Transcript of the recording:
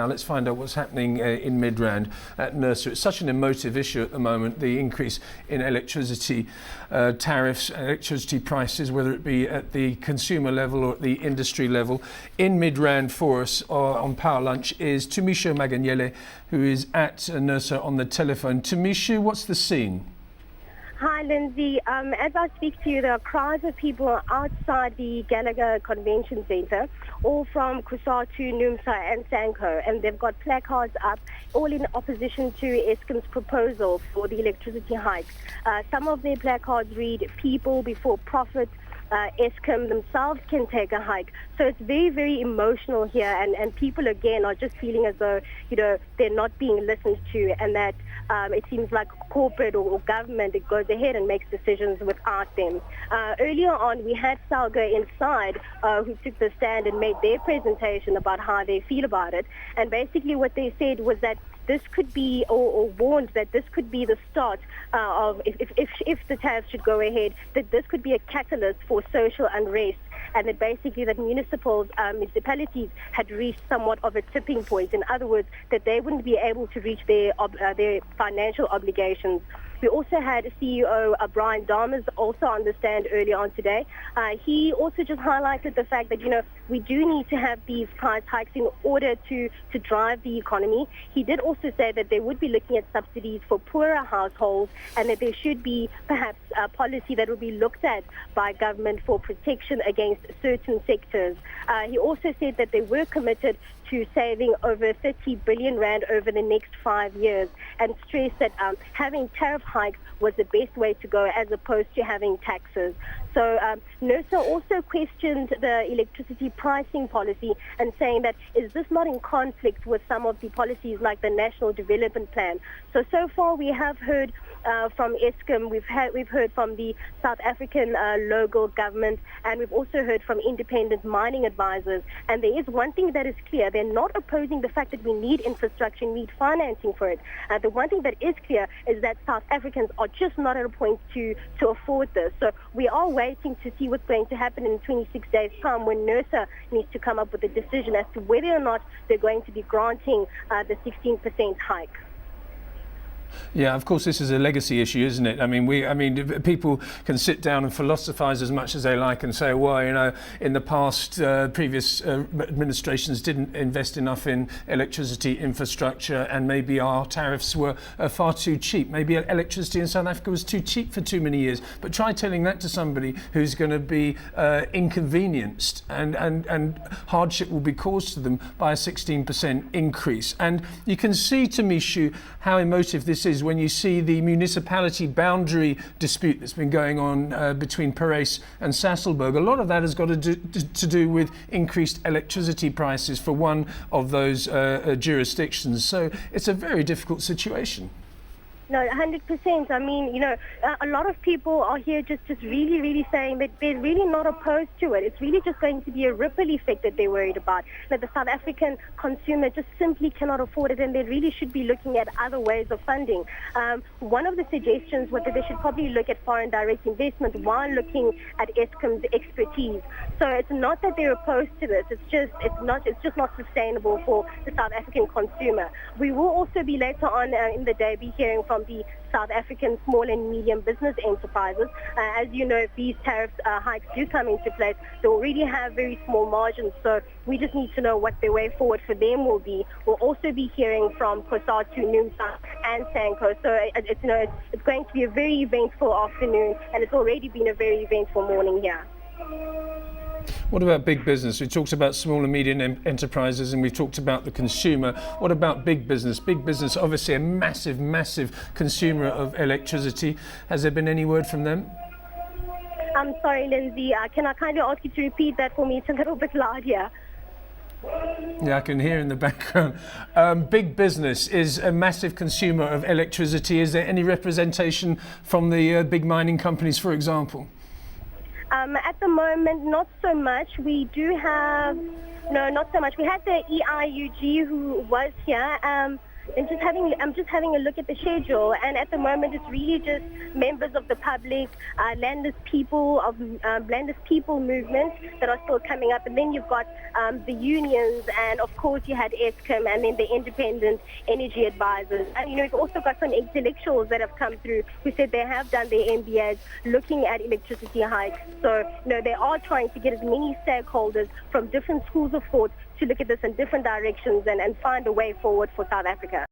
Now let's find out what's happening in Midrand at NERSA. It's such an emotive issue at the moment, the increase in electricity tariffs, electricity prices, whether it be at the consumer level or at the industry level. In Midrand for us on Power Lunch is Tumisho Maganyele, who is at NERSA on the telephone. Tumisho, what's the scene? Hi, Lindsay. As I speak to you, there are crowds of people outside the Gallagher Convention Centre, all from COSATU, NERSA and SANCO, and they've got placards up, all in opposition to Eskom's proposal for the electricity hike. Some of their placards read, "People before profit." Eskom themselves can take a hike. So it's very, very emotional here, and people again are just feeling as though, they're not being listened to, and that it seems like corporate or government, it goes ahead and makes decisions without them. Earlier on, we had Salga inside who took the stand and made their presentation about how they feel about it. And basically what they said was that this could be, or warned that this could be the start of, if the tariffs should go ahead, that this could be a catalyst for social unrest, and that basically that municipalities had reached somewhat of a tipping point. In other words, that they wouldn't be able to reach their financial obligations. We also had CEO Brian Damas also on the stand earlier on today. He also just highlighted the fact that, we do need to have these price hikes in order to drive the economy. He did also say that they would be looking at subsidies for poorer households, and that there should be perhaps a policy that will be looked at by government for protection against certain sectors. He also said that they were committed to saving over 30 billion rand over the next 5 years, and stressed that having tariff hikes was the best way to go as opposed to having taxes. So NERSA also questioned the electricity pricing policy and saying that, is this not in conflict with some of the policies like the National Development Plan? So far we have heard from Eskom, we've heard from the South African local government, and we've also heard from independent mining advisors. And there is one thing that is clear: they're not opposing the fact that we need infrastructure and need financing for it. The one thing that is clear is that South Africans are just not at a point to afford this. So we are waiting to see what's going to happen in 26 days' time, when NERSA needs to come up with a decision as to whether or not they're going to be granting the 16% hike. Yeah, of course, this is a legacy issue, isn't it? I mean, people can sit down and philosophize as much as they like and say, well, in the past, previous administrations didn't invest enough in electricity infrastructure, and maybe our tariffs were far too cheap. Maybe electricity in South Africa was too cheap for too many years. But try telling that to somebody who's going to be inconvenienced, and hardship will be caused to them by a 16% increase. And you can see, Tumisho, how emotive this is when you see the municipality boundary dispute that's been going on between Parys and Sasolburg. A lot of that has got to do with increased electricity prices for one of those jurisdictions. So it's a very difficult situation. No, 100%. I mean, a lot of people are here just really, really saying that they're really not opposed to it. It's really just going to be a ripple effect that they're worried about, that the South African consumer just simply cannot afford it, and they really should be looking at other ways of funding. One of the suggestions was that they should probably look at foreign direct investment while looking at Eskom's expertise. So it's not that they're opposed to this. It's just not sustainable for the South African consumer. We will also be later on in the day be hearing from the South African small and medium business enterprises. As you know, if these tariff hikes do come into place, they already have very small margins, so we just need to know what the way forward for them will be. We'll also be hearing from COSATU, NERSA and SANCO. So it's going to be a very eventful afternoon, and it's already been a very eventful morning here. What about big business? We talked about small and medium enterprises, and we've talked about the consumer. What about big business? Big business, obviously a massive, massive consumer of electricity. Has there been any word from them? I'm sorry, Lindsay. Can I kindly ask you to repeat that for me? It's a little bit loud here. Yeah, I can hear in the background. Big business is a massive consumer of electricity. Is there any representation from the big mining companies, for example? At the moment, not so much. We do have, no, not so much. We had the EIUG who was here. And I'm just having a look at the schedule, and at the moment it's really just members of the public, landless people movements that are still coming up, and then you've got the unions, and of course you had ESCOM, and then the independent energy advisors, and you've also got some intellectuals that have come through who said they have done their MBAs looking at electricity hikes. So they are trying to get as many stakeholders from different schools of thought to look at this in different directions and find a way forward for South Africa.